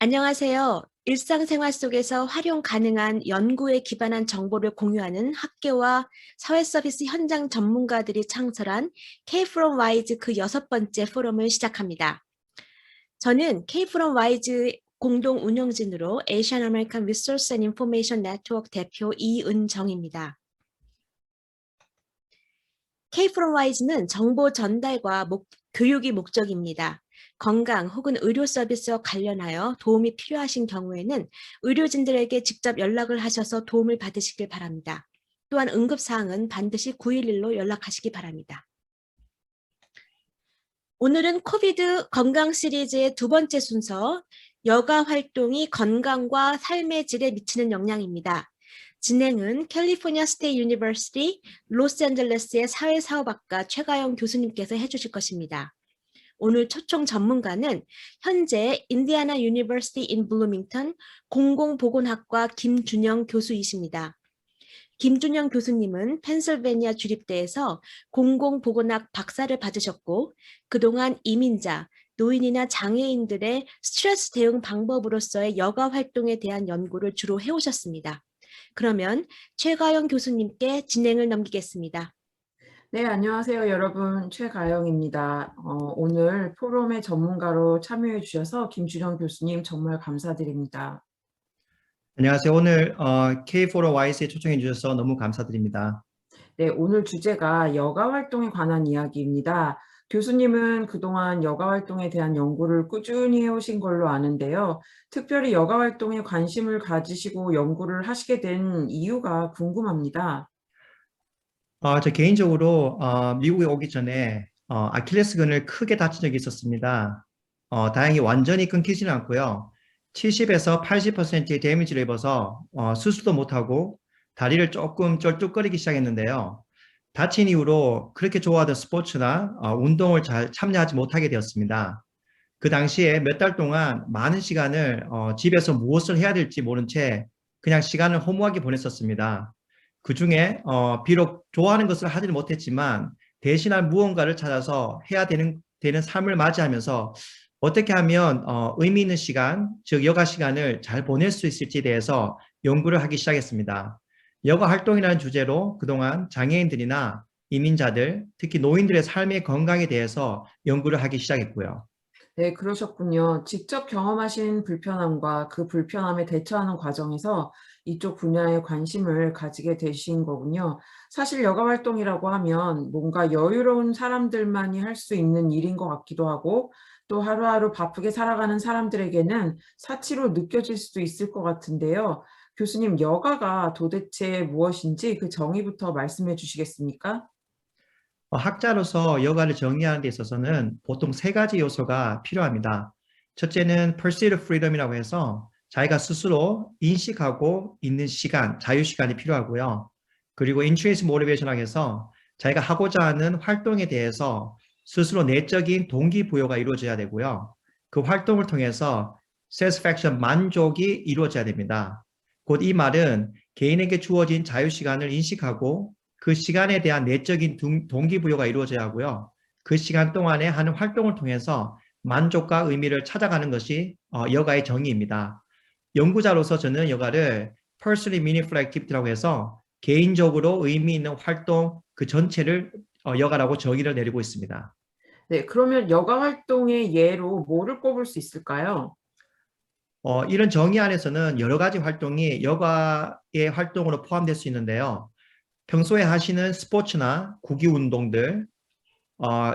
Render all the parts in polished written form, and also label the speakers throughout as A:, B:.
A: 안녕하세요. 일상생활 속에서 활용 가능한 연구에 기반한 정보를 공유하는 학계와 사회 서비스 현장 전문가들이 창설한 K from WISE 그 6번째 포럼을 시작합니다. 저는 K from WISE 공동 운영진으로 Asian American Resource and Information Network 대표 이은정입니다. K from WISE는 정보 전달과 교육이 목적입니다. 건강 혹은 의료 서비스와 관련하여 도움이 필요하신 경우에는 의료진들에게 직접 연락을 하셔서 도움을 받으시길 바랍니다. 또한 응급사항은 반드시 911로 연락하시기 바랍니다. 오늘은 코비드 건강 시리즈의 2번째 순서, 여가 활동이 건강과 삶의 질에 미치는 영향입니다. 진행은 캘리포니아 스테이트 유니버시티 로스앤젤레스의 사회사업학과 최가영 교수님께서 해주실 것입니다. 오늘 초청 전문가는 현재 인디애나 유니버시티 인 블루밍턴 공공보건학과 김준영 교수이십니다. 김준영 교수님은 펜실베니아 주립대에서 공공보건학 박사를 받으셨고 그동안 이민자, 노인이나 장애인들의 스트레스 대응 방법으로서의 여가 활동에 대한 연구를 주로 해오셨습니다. 그러면 최가영 교수님께 진행을 넘기겠습니다.
B: 네, 안녕하세요, 여러분. 최가영입니다. 오늘 포럼의 전문가로 참여해 주셔서 김준영 교수님 정말 감사드립니다.
C: 안녕하세요. 오늘 K4YS에 초청해 주셔서 너무 감사드립니다.
B: 네, 오늘 주제가 여가 활동에 관한 이야기입니다. 교수님은 그동안 여가 활동에 대한 연구를 꾸준히 해오신 걸로 아는데요. 특별히 여가 활동에 관심을 가지시고 연구를 하시게 된 이유가 궁금합니다.
C: 저 개인적으로 미국에 오기 전에 아킬레스건을 크게 다친 적이 있었습니다. 다행히 완전히 끊기지는 않고요. 70에서 80%의 데미지를 입어서 수술도 못하고 다리를 조금 쩔뚝거리기 시작했는데요. 다친 이후로 그렇게 좋아하던 스포츠나 운동을 잘 참여하지 못하게 되었습니다. 그 당시에 몇 달 동안 많은 시간을 집에서 무엇을 해야 될지 모른 채 그냥 시간을 허무하게 보냈었습니다. 그 중에 비록 좋아하는 것을 하지는 못했지만 대신할 무언가를 찾아서 해야 되는 삶을 맞이하면서 어떻게 하면 의미 있는 시간, 즉 여가 시간을 잘 보낼 수 있을지에 대해서 연구를 하기 시작했습니다. 여가 활동이라는 주제로 그동안 장애인들이나 이민자들, 특히 노인들의 삶의 건강에 대해서 연구를 하기 시작했고요.
B: 네, 그러셨군요. 직접 경험하신 불편함과 그 불편함에 대처하는 과정에서 이쪽 분야에 관심을 가지게 되신 거군요. 사실 여가 활동이라고 하면 뭔가 여유로운 사람들만이 할 수 있는 일인 것 같기도 하고 또 하루하루 바쁘게 살아가는 사람들에게는 사치로 느껴질 수도 있을 것 같은데요. 교수님, 여가가 도대체 무엇인지 그 정의부터 말씀해 주시겠습니까?
C: 학자로서 여가를 정의하는 데 있어서는 보통 3가지 요소가 필요합니다. 첫째는 pursuit of freedom이라고 해서 자기가 스스로 인식하고 있는 시간, 자유시간이 필요하고요. 그리고 intrinsic motivation이라고 해서 자기가 하고자 하는 활동에 대해서 스스로 내적인 동기부여가 이루어져야 되고요. 그 활동을 통해서 satisfaction, 만족이 이루어져야 됩니다. 곧 이 말은 개인에게 주어진 자유시간을 인식하고 그 시간에 대한 내적인 동기부여가 이루어져야 하고요. 그 시간 동안에 하는 활동을 통해서 만족과 의미를 찾아가는 것이 여가의 정의입니다. 연구자로서 저는 여가를 personally meaningful activity라고 해서 개인적으로 의미 있는 활동 그 전체를 여가라고 정의를 내리고 있습니다.
B: 네, 그러면 여가 활동의 예로 뭐를 꼽을 수 있을까요?
C: 이런 정의 안에서는 여러 가지 활동이 여가의 활동으로 포함될 수 있는데요. 평소에 하시는 스포츠나 구기 운동들,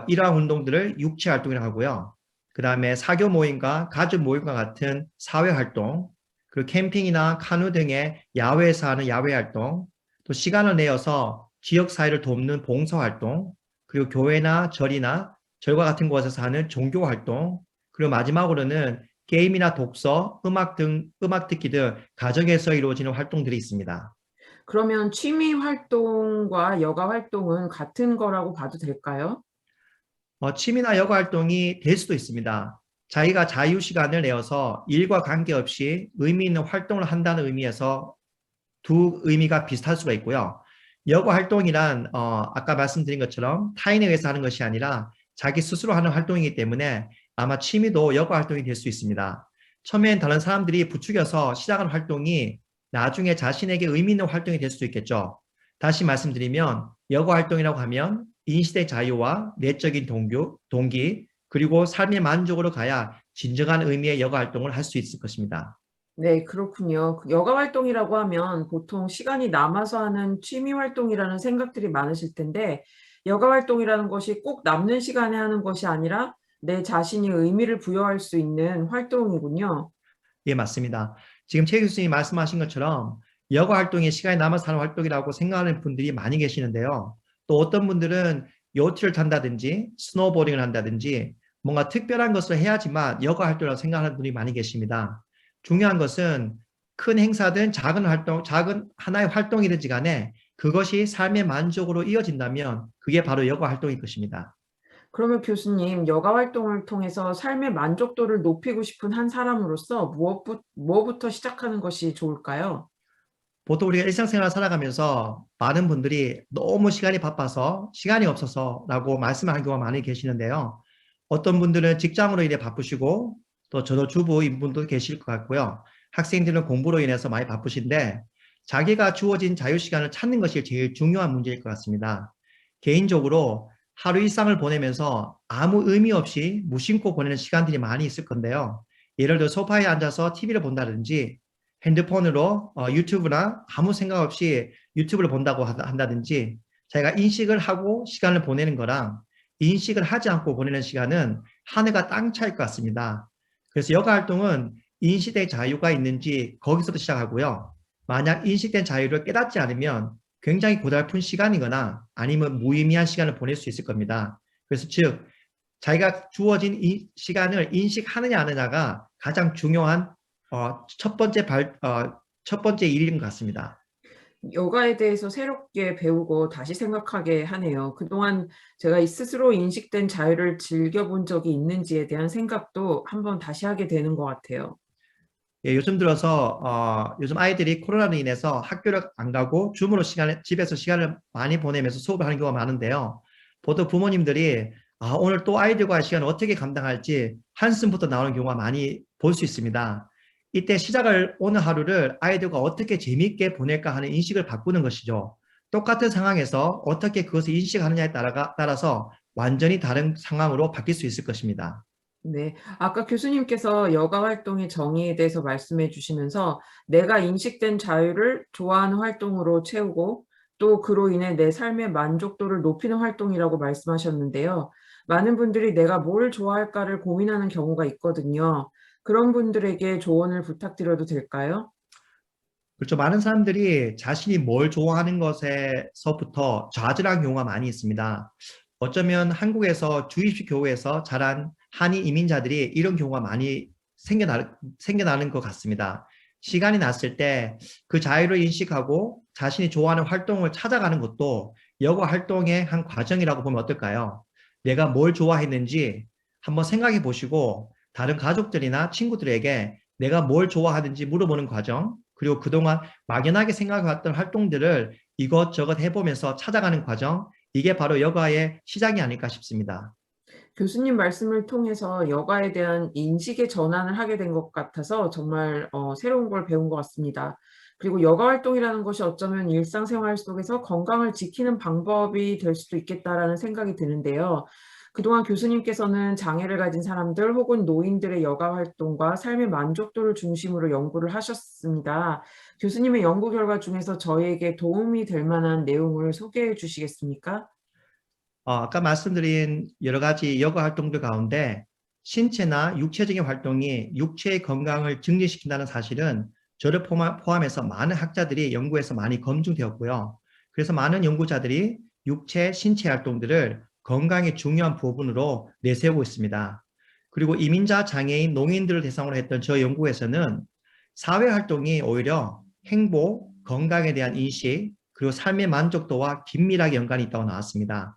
C: 이러한 운동들을 육체 활동이라고 하고요. 그 다음에 사교 모임과 가족 모임과 같은 사회 활동, 그리고 캠핑이나 카누 등의 야외에서 하는 야외 활동, 또 시간을 내어서 지역 사회를 돕는 봉사 활동, 그리고 교회나 절과 같은 곳에서 하는 종교 활동, 그리고 마지막으로는 게임이나 독서, 음악 듣기 등 가정에서 이루어지는 활동들이 있습니다.
B: 그러면 취미 활동과 여가 활동은 같은 거라고 봐도 될까요?
C: 취미나 여가 활동이 될 수도 있습니다. 자기가 자유 시간을 내어서 일과 관계없이 의미 있는 활동을 한다는 의미에서 두 의미가 비슷할 수가 있고요. 여가 활동이란 아까 말씀드린 것처럼 타인에 의해서 하는 것이 아니라 자기 스스로 하는 활동이기 때문에 아마 취미도 여가 활동이 될 수 있습니다. 처음엔 다른 사람들이 부추겨서 시작한 활동이 나중에 자신에게 의미 있는 활동이 될 수도 있겠죠. 다시 말씀드리면 여가 활동이라고 하면 인식의 자유와 내적인 동기, 그리고 삶의 만족으로 가야 진정한 의미의 여가 활동을 할 수 있을 것입니다.
B: 네, 그렇군요. 그 여가 활동이라고 하면 보통 시간이 남아서 하는 취미 활동이라는 생각들이 많으실 텐데, 여가 활동이라는 것이 꼭 남는 시간에 하는 것이 아니라 내 자신이 의미를 부여할 수 있는 활동이군요.
C: 예, 맞습니다. 지금 최 교수님이 말씀하신 것처럼 여가 활동이 시간이 남아서 하는 활동이라고 생각하는 분들이 많이 계시는데요. 또 어떤 분들은 요트를 탄다든지 스노우보딩을 한다든지 뭔가 특별한 것을 해야지만 여가 활동이라고 생각하는 분이 많이 계십니다. 중요한 것은 큰 행사든 작은 활동, 작은 하나의 활동이든지 간에 그것이 삶의 만족으로 이어진다면 그게 바로 여가 활동일 것입니다.
B: 그러면 교수님, 여가 활동을 통해서 삶의 만족도를 높이고 싶은 한 사람으로서 무엇부터 시작하는 것이 좋을까요?
C: 보통 우리가 일상생활을 살아가면서 많은 분들이 너무 시간이 바빠서 시간이 없어서라고 말씀하는 경우가 많이 계시는데요. 어떤 분들은 직장으로 인해 바쁘시고 또 전업주부인 분도 계실 것 같고요. 학생들은 공부로 인해서 많이 바쁘신데 자기가 주어진 자유시간을 찾는 것이 제일 중요한 문제일 것 같습니다. 개인적으로 하루 일상을 보내면서 아무 의미 없이 무심코 보내는 시간들이 많이 있을 건데요. 예를 들어 소파에 앉아서 TV를 본다든지 핸드폰으로 유튜브나 아무 생각 없이 유튜브를 본다고 한다든지 자기가 인식을 하고 시간을 보내는 거랑 인식을 하지 않고 보내는 시간은 하늘과 땅 차이일 것 같습니다. 그래서 여가 활동은 인식의 자유가 있는지 거기서부터 시작하고요. 만약 인식된 자유를 깨닫지 않으면 굉장히 고달픈 시간이거나 아니면 무의미한 시간을 보낼 수 있을 겁니다. 그래서 즉 자기가 주어진 이 시간을 인식하느냐 안 하느냐가 가장 중요한 첫 번째 일인 것 같습니다.
B: 여가에 대해서 새롭게 배우고 다시 생각하게 하네요. 그동안 제가 이 스스로 인식된 자유를 즐겨본 적이 있는지에 대한 생각도 한번 다시 하게 되는 것 같아요.
C: 예, 요즘 들어서 요즘 아이들이 코로나로 인해서 학교를 안 가고 줌으로 집에서 시간을 많이 보내면서 수업을 하는 경우가 많은데요. 보통 부모님들이 오늘 또 아이들과의 시간을 어떻게 감당할지 한숨부터 나오는 경우가 많이 볼 수 있습니다. 이때 오늘 하루를 아이들과 어떻게 재미있게 보낼까 하는 인식을 바꾸는 것이죠. 똑같은 상황에서 어떻게 그것을 인식하느냐에 따라서 완전히 다른 상황으로 바뀔 수 있을 것입니다.
B: 네. 아까 교수님께서 여가 활동의 정의에 대해서 말씀해 주시면서 내가 인식된 자유를 좋아하는 활동으로 채우고 또 그로 인해 내 삶의 만족도를 높이는 활동이라고 말씀하셨는데요. 많은 분들이 내가 뭘 좋아할까를 고민하는 경우가 있거든요. 그런 분들에게 조언을 부탁드려도 될까요?
C: 그렇죠. 많은 사람들이 자신이 뭘 좋아하는 것에서부터 좌절한 경우가 많이 있습니다. 어쩌면 한국에서 주입식 교회에서 자란 한인 이민자들이 이런 경우가 많이 생겨나는 것 같습니다. 시간이 났을 때 그 자유를 인식하고 자신이 좋아하는 활동을 찾아가는 것도 여가 활동의 한 과정이라고 보면 어떨까요? 내가 뭘 좋아했는지 한번 생각해 보시고 다른 가족들이나 친구들에게 내가 뭘 좋아하는지 물어보는 과정, 그리고 그동안 막연하게 생각해왔던 활동들을 이것저것 해보면서 찾아가는 과정, 이게 바로 여가의 시작이 아닐까 싶습니다.
B: 교수님 말씀을 통해서 여가에 대한 인식의 전환을 하게 된 것 같아서 정말 새로운 걸 배운 것 같습니다. 그리고 여가 활동이라는 것이 어쩌면 일상생활 속에서 건강을 지키는 방법이 될 수도 있겠다라는 생각이 드는데요. 그동안 교수님께서는 장애를 가진 사람들 혹은 노인들의 여가 활동과 삶의 만족도를 중심으로 연구를 하셨습니다. 교수님의 연구 결과 중에서 저희에게 도움이 될 만한 내용을 소개해 주시겠습니까?
C: 아까 말씀드린 여러 가지 여가 활동들 가운데 신체나 육체적인 활동이 육체의 건강을 증진시킨다는 사실은 저를 포함해서 많은 학자들이 연구에서 많이 검증되었고요. 그래서 많은 연구자들이 신체 활동들을 건강의 중요한 부분으로 내세우고 있습니다. 그리고 이민자, 장애인, 농인들을 대상으로 했던 저 연구에서는 사회 활동이 오히려 행복, 건강에 대한 인식, 그리고 삶의 만족도와 긴밀하게 연관이 있다고 나왔습니다.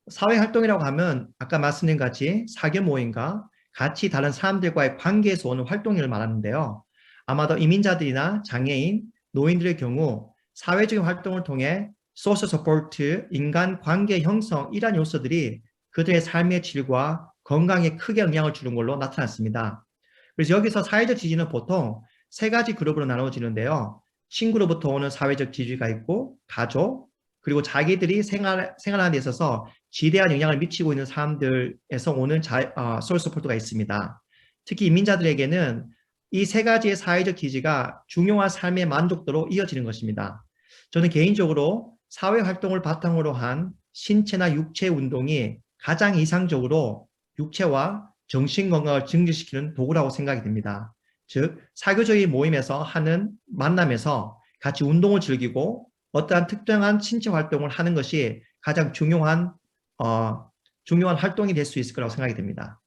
C: 사회활동이라고 하면 아까 말씀드린 같이 사교 모임과 같이 다른 사람들과의 관계에서 오는 활동을 말하는데요. 아마도 이민자들이나 장애인, 노인들의 경우 사회적인 활동을 통해 소셜 서포트, 인간 관계 형성 이런 요소들이 그들의 삶의 질과 건강에 크게 영향을 주는 걸로 나타났습니다. 그래서 여기서 사회적 지지는 보통 세 가지 그룹으로 나누어지는데요. 친구로부터 오는 사회적 지지가 있고, 가족, 그리고 자기들이 생활하는 데 있어서 지대한 영향을 미치고 있는 사람들에서 오는 소셜 서포트가 있습니다. 특히 이민자들에게는 이 세 가지의 사회적 지지가 중요한 삶의 만족도로 이어지는 것입니다. 저는 개인적으로 사회 활동을 바탕으로 한 신체나 육체 운동이 가장 이상적으로 육체와 정신 건강을 증진시키는 도구라고 생각이 됩니다. 즉, 사교적인 모임에서 하는 만남에서 같이 운동을 즐기고 어떠한 특정한 신체 활동을 하는 것이 가장 중요한 활동이 될 수 있을 거라고 생각이 됩니다.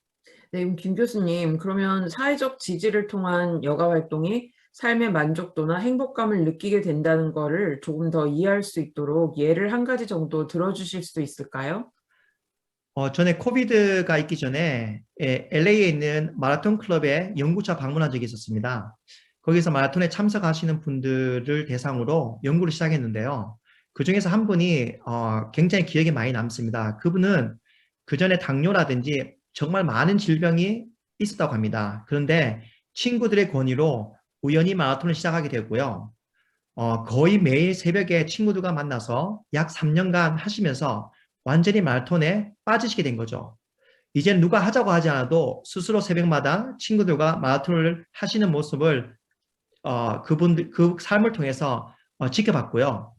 B: 네, 김 교수님, 그러면 사회적 지지를 통한 여가 활동이 삶의 만족도나 행복감을 느끼게 된다는 거를 조금 더 이해할 수 있도록 예를 한 가지 정도 들어주실 수 있을까요?
C: 전에 코비드가 있기 전에 LA에 있는 마라톤 클럽에 연구차 방문한 적이 있었습니다. 거기서 마라톤에 참석하시는 분들을 대상으로 연구를 시작했는데요. 그 중에서 한 분이 굉장히 기억에 많이 남습니다. 그분은 그 전에 당뇨라든지 정말 많은 질병이 있었다고 합니다. 그런데 친구들의 권유로 우연히 마라톤을 시작하게 되고요. 거의 매일 새벽에 친구들과 만나서 약 3년간 하시면서 완전히 마라톤에 빠지시게 된 거죠. 이제는 누가 하자고 하지 않아도 스스로 새벽마다 친구들과 마라톤을 하시는 모습을 그 삶을 통해서 지켜봤고요.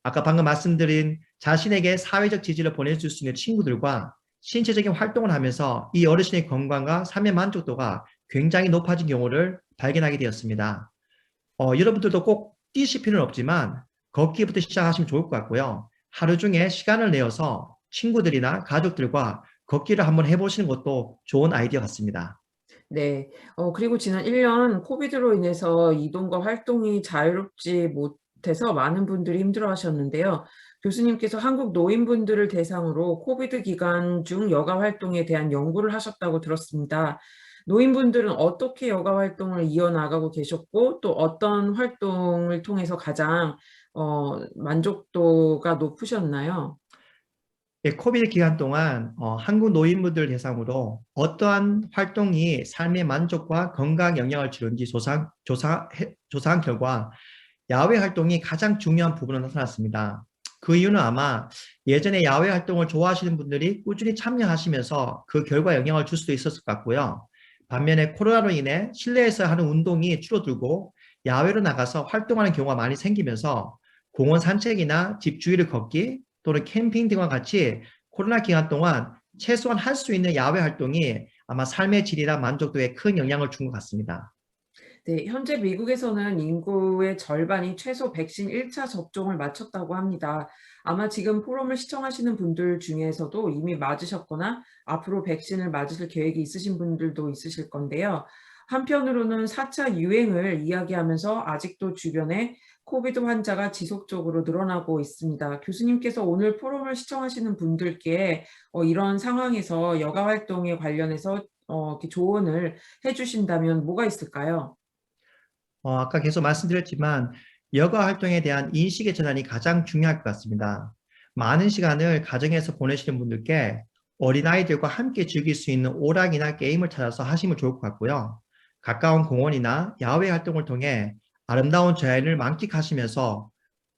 C: 아까 방금 말씀드린 자신에게 사회적 지지를 보내줄 수 있는 친구들과 신체적인 활동을 하면서 이 어르신의 건강과 삶의 만족도가 굉장히 높아진 경우를 발견하게 되었습니다. 여러분들도 꼭 뛰실 필요는 없지만 걷기부터 시작하시면 좋을 것 같고요. 하루 중에 시간을 내어서 친구들이나 가족들과 걷기를 한번 해보시는 것도 좋은 아이디어 같습니다.
B: 네. 그리고 지난 1년 코비드로 인해서 이동과 활동이 자유롭지 못해서 많은 분들이 힘들어하셨는데요. 교수님께서 한국 노인분들을 대상으로 코비드 기간 중 여가 활동에 대한 연구를 하셨다고 들었습니다. 노인분들은 어떻게 여가 활동을 이어나가고 계셨고, 또 어떤 활동을 통해서 가장 만족도가 높으셨나요?
C: 예, 코비드 기간 동안 한국 노인분들 대상으로 어떠한 활동이 삶의 만족과 건강 영향을 주는지 조사한 결과 야외 활동이 가장 중요한 부분으로 나타났습니다. 그 이유는 아마 예전에 야외 활동을 좋아하시는 분들이 꾸준히 참여하시면서 그 결과에 영향을 줄 수도 있었을 것 같고요. 반면에 코로나로 인해 실내에서 하는 운동이 줄어들고 야외로 나가서 활동하는 경우가 많이 생기면서 공원 산책이나 집 주위를 걷기 또는 캠핑 등과 같이 코로나 기간 동안 최소한 할 수 있는 야외 활동이 아마 삶의 질이나 만족도에 큰 영향을 준 것 같습니다.
B: 네, 현재 미국에서는 인구의 절반이 최소 백신 1차 접종을 마쳤다고 합니다. 아마 지금 포럼을 시청하시는 분들 중에서도 이미 맞으셨거나 앞으로 백신을 맞으실 계획이 있으신 분들도 있으실 건데요. 한편으로는 4차 유행을 이야기하면서 아직도 주변에 코비드 환자가 지속적으로 늘어나고 있습니다. 교수님께서 오늘 포럼을 시청하시는 분들께 이런 상황에서 여가 활동에 관련해서 이렇게 조언을 해주신다면 뭐가 있을까요?
C: 아까 계속 말씀드렸지만 여가 활동에 대한 인식의 전환이 가장 중요할 것 같습니다. 많은 시간을 가정에서 보내시는 분들께 어린아이들과 함께 즐길 수 있는 오락이나 게임을 찾아서 하시면 좋을 것 같고요. 가까운 공원이나 야외 활동을 통해 아름다운 자연을 만끽하시면서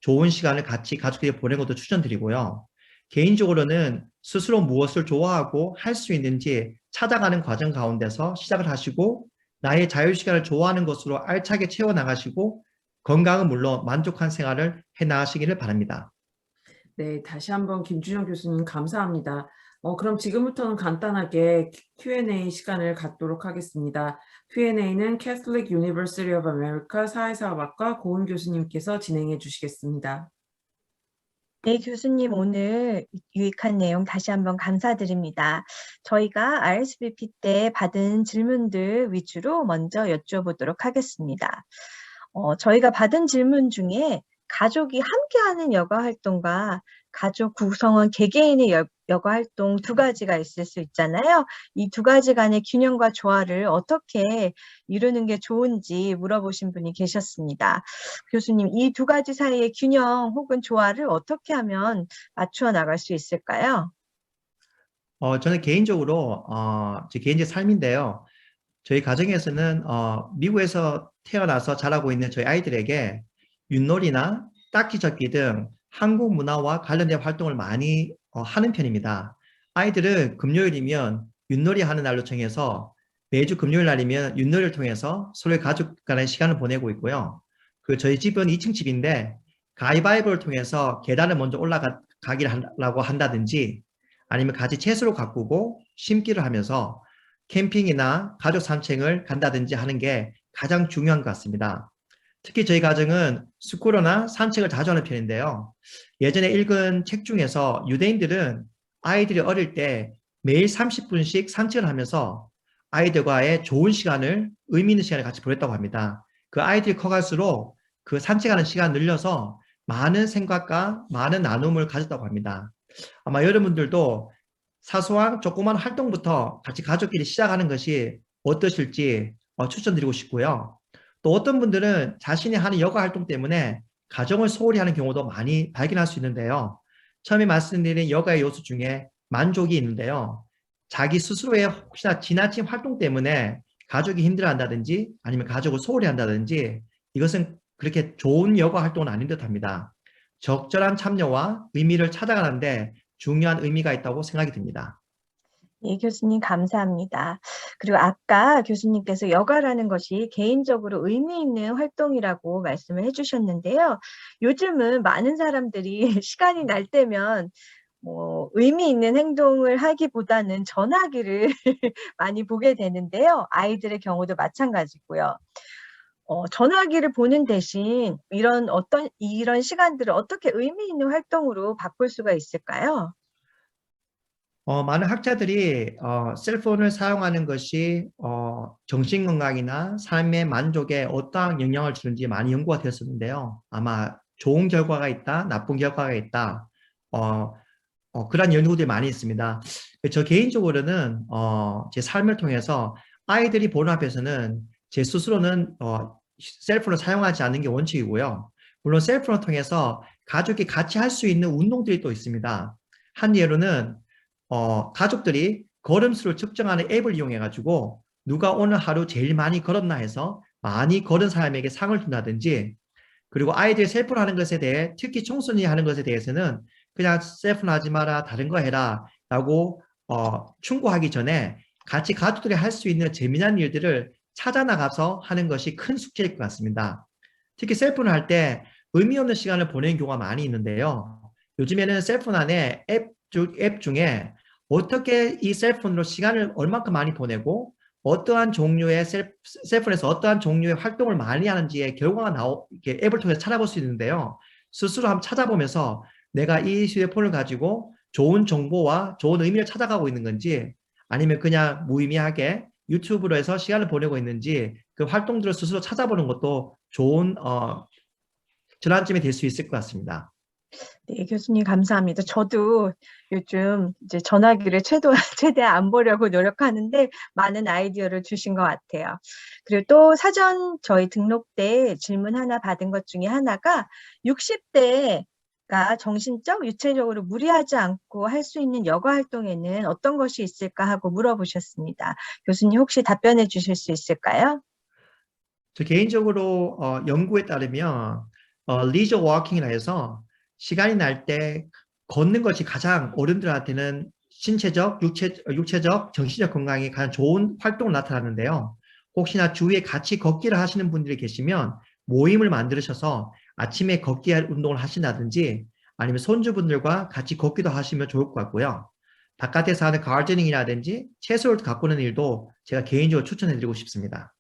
C: 좋은 시간을 같이 가족들이 보내는 것도 추천드리고요. 개인적으로는 스스로 무엇을 좋아하고 할 수 있는지 찾아가는 과정 가운데서 시작을 하시고 나의 자유시간을 좋아하는 것으로 알차게 채워나가시고 건강은 물론 만족한 생활을 해나가시기를 바랍니다.
B: 네, 다시 한번 김준영 교수님 감사합니다. 그럼 지금부터는 간단하게 Q&A 시간을 갖도록 하겠습니다. Q&A는 Catholic University of America 사회사업학과 고은 교수님께서 진행해 주시겠습니다.
D: 네, 교수님 오늘 유익한 내용 다시 한번 감사드립니다. 저희가 RSVP 때 받은 질문들 위주로 먼저 여쭤보도록 하겠습니다. 저희가 받은 질문 중에 가족이 함께하는 여가 활동과 가족 구성원 개개인의 여가 활동 두 가지가 있을 수 있잖아요. 이 두 가지 간의 균형과 조화를 어떻게 이루는 게 좋은지 물어보신 분이 계셨습니다. 교수님, 이 두 가지 사이의 균형 혹은 조화를 어떻게 하면 맞추어 나갈 수 있을까요?
C: 저는 개인적으로 제 개인적 삶인데요. 저희 가정에서는 미국에서 태어나서 자라고 있는 저희 아이들에게 윷놀이나 딱지접기 등 한국 문화와 관련된 활동을 많이 하는 편입니다. 아이들은 금요일이면 윷놀이 하는 날로 정해서 매주 금요일 날이면 윷놀이를 통해서 서로의 가족 간의 시간을 보내고 있고요. 그 저희 집은 2층 집인데 가위바위보를 통해서 계단을 먼저 올라가기를 하려고 한다든지 아니면 같이 채소를 가꾸고 심기를 하면서 캠핑이나 가족 산책을 간다든지 하는 게 가장 중요한 것 같습니다. 특히 저희 가정은 스쿠터나 산책을 자주 하는 편인데요. 예전에 읽은 책 중에서 유대인들은 아이들이 어릴 때 매일 30분씩 산책을 하면서 아이들과의 좋은 시간을, 의미 있는 시간을 같이 보냈다고 합니다. 그 아이들이 커갈수록 그 산책하는 시간을 늘려서 많은 생각과 많은 나눔을 가졌다고 합니다. 아마 여러분들도 사소한 조그만 활동부터 같이 가족끼리 시작하는 것이 어떠실지 추천드리고 싶고요. 또 어떤 분들은 자신이 하는 여가 활동 때문에 가정을 소홀히 하는 경우도 많이 발견할 수 있는데요. 처음에 말씀드린 여가의 요소 중에 만족이 있는데요. 자기 스스로의 혹시나 지나친 활동 때문에 가족이 힘들어한다든지 아니면 가족을 소홀히 한다든지 이것은 그렇게 좋은 여가 활동은 아닌 듯합니다. 적절한 참여와 의미를 찾아가는데 중요한 의미가 있다고 생각이 듭니다.
D: 예, 교수님 감사합니다. 그리고 아까 교수님께서 여가라는 것이 개인적으로 의미 있는 활동이라고 말씀을 해주셨는데요. 요즘은 많은 사람들이 시간이 날 때면 의미 있는 행동을 하기보다는 전화기를 많이 보게 되는데요. 아이들의 경우도 마찬가지고요. 전화기를 보는 대신 이런 시간들을 어떻게 의미 있는 활동으로 바꿀 수가 있을까요?
C: 많은 학자들이 셀폰을 사용하는 것이 정신건강이나 삶의 만족에 어떠한 영향을 주는지 많이 연구가 되었었는데요. 아마 좋은 결과가 있다, 나쁜 결과가 있다. 그런 연구들이 많이 있습니다. 저 개인적으로는 제 삶을 통해서 아이들이 보는 앞에서는 제 스스로는 셀폰을 사용하지 않는 게 원칙이고요. 물론 셀폰을 통해서 가족이 같이 할 수 있는 운동들이 또 있습니다. 한 예로는 가족들이 걸음수를 측정하는 앱을 이용해 가지고 누가 오늘 하루 제일 많이 걸었나 해서 많이 걸은 사람에게 상을 준다든지, 그리고 아이들이 셀폰 하는 것에 대해, 특히 청소년이 하는 것에 대해서는 그냥 셀폰 하지 마라, 다른 거 해라 라고 충고하기 전에 같이 가족들이 할 수 있는 재미난 일들을 찾아 나가서 하는 것이 큰 숙제일 것 같습니다. 특히 셀폰을 할 때 의미 없는 시간을 보내는 경우가 많이 있는데요. 요즘에는 셀폰 안에 앱 중에 어떻게 이 셀폰으로 시간을 얼마큼 많이 보내고 어떠한 종류의 셀폰에서 어떠한 종류의 활동을 많이 하는지의 결과가 이렇게 앱을 통해서 찾아볼 수 있는데요. 스스로 한번 찾아보면서 내가 이 휴대폰을 가지고 좋은 정보와 좋은 의미를 찾아가고 있는 건지 아니면 그냥 무의미하게 유튜브로 해서 시간을 보내고 있는지 그 활동들을 스스로 찾아보는 것도 좋은 전환점이 될 수 있을 것 같습니다.
D: 네, 교수님 감사합니다. 저도 요즘 이제 전화기를 최대한 안 보려고 노력하는데 많은 아이디어를 주신 것 같아요. 그리고 또 사전 저희 등록 때 질문 하나 받은 것 중에 하나가 60대가 정신적, 유체적으로 무리하지 않고 할 수 있는 여가 활동에는 어떤 것이 있을까 하고 물어보셨습니다. 교수님 혹시 답변해 주실 수 있을까요?
C: 저 개인적으로 연구에 따르면 리저 워킹이라 해서 시간이 날 때 걷는 것이 가장 어른들한테는 신체적, 육체적, 정신적 건강에 가장 좋은 활동으로 나타나는데요. 혹시나 주위에 같이 걷기를 하시는 분들이 계시면 모임을 만드셔서 아침에 걷기 운동을 하신다든지 아니면 손주분들과 같이 걷기도 하시면 좋을 것 같고요. 바깥에서 하는 가르데닝이라든지 채소를 가꾸는 일도 제가 개인적으로 추천해드리고 싶습니다.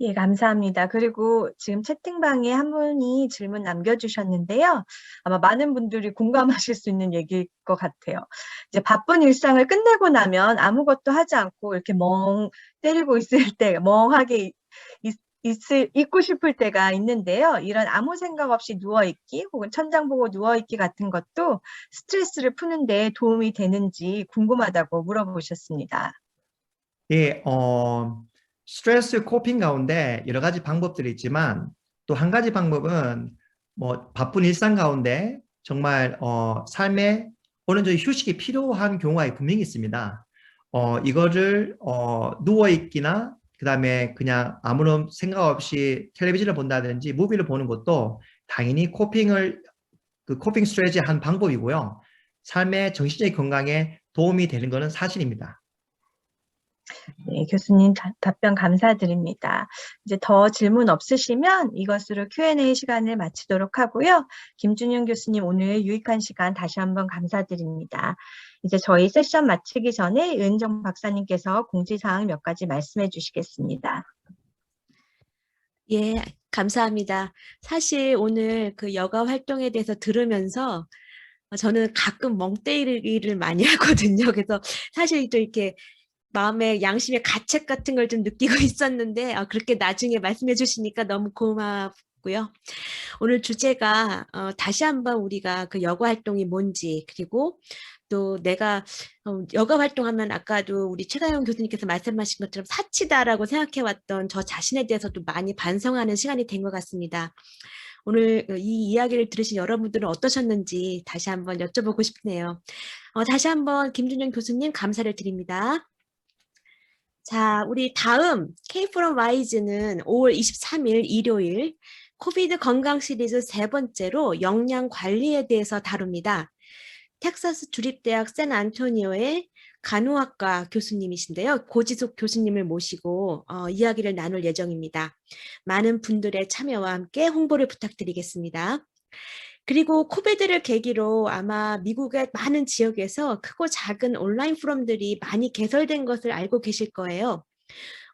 D: 예, 감사합니다. 그리고 지금 채팅방에 한 분이 질문 남겨주셨는데요. 아마 많은 분들이 공감하실 수 있는 얘기일 것 같아요. 이제 바쁜 일상을 끝내고 나면 아무것도 하지 않고 이렇게 때리고 있을 때, 멍하게 있고 싶을 때가 있는데요. 이런 아무 생각 없이 누워있기 혹은 천장 보고 누워있기 같은 것도 스트레스를 푸는 데 도움이 되는지 궁금하다고 물어보셨습니다.
C: 예, 스트레스 코핑 가운데 여러 가지 방법들이 있지만 또 한 가지 방법은 바쁜 일상 가운데 정말 삶에 어느 정도 휴식이 필요한 경우가 분명히 있습니다. 이거를 누워있기나 그다음에 그냥 아무런 생각 없이 텔레비전을 본다든지 무비를 보는 것도 당연히 코핑 스트레tegy 한 방법이고요. 삶의 정신적인 건강에 도움이 되는 것은 사실입니다.
D: 네, 교수님 답변 감사드립니다. 이제 더 질문 없으시면 이것으로 Q&A 시간을 마치도록 하고요. 김준영 교수님 오늘 유익한 시간 다시 한번 감사드립니다. 이제 저희 세션 마치기 전에 은정 박사님께서 공지사항 몇 가지 말씀해 주시겠습니다.
A: 예, 감사합니다. 사실 오늘 그 여가 활동에 대해서 들으면서 저는 가끔 멍때리를 많이 하거든요. 그래서 사실 또 이렇게 마음의 양심의 가책 같은 걸 좀 느끼고 있었는데 그렇게 나중에 말씀해 주시니까 너무 고맙고요. 오늘 주제가 다시 한번 우리가 그 여가 활동이 뭔지, 그리고 또 내가 여가 활동하면 아까도 우리 최가영 교수님께서 말씀하신 것처럼 사치다라고 생각해왔던 저 자신에 대해서도 많이 반성하는 시간이 된 것 같습니다. 오늘 이 이야기를 들으신 여러분들은 어떠셨는지 다시 한번 여쭤보고 싶네요. 다시 한번 김준영 교수님 감사를 드립니다. 자, 우리 다음 K from Wise는 5월 23일 일요일 코비드 건강 시리즈 세 번째로 영양 관리에 대해서 다룹니다. 텍사스 주립대학 샌안토니오의 간호학과 교수님이신데요. 고지숙 교수님을 모시고 이야기를 나눌 예정입니다. 많은 분들의 참여와 함께 홍보를 부탁드리겠습니다. 그리고 코비드를 계기로 아마 미국의 많은 지역에서 크고 작은 온라인 포럼들이 많이 개설된 것을 알고 계실 거예요.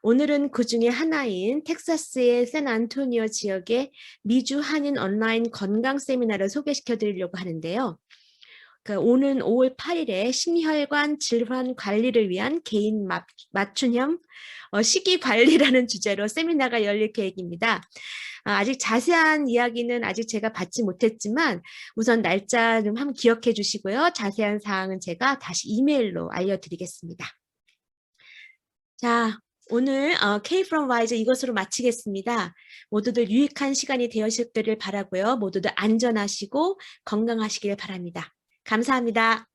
A: 오늘은 그 중에 하나인 텍사스의 샌안토니오 지역의 미주 한인 온라인 건강 세미나를 소개시켜 드리려고 하는데요. 오는 5월 8일에 심혈관 질환 관리를 위한 개인 맞춤형 식이 관리라는 주제로 세미나가 열릴 계획입니다. 아직 자세한 이야기는 아직 제가 받지 못했지만 우선 날짜 좀 한번 기억해 주시고요. 자세한 사항은 제가 다시 이메일로 알려드리겠습니다. 자, 오늘 K from Wise 이것으로 마치겠습니다. 모두들 유익한 시간이 되셨기를 바라고요. 모두들 안전하시고 건강하시길 바랍니다. 감사합니다.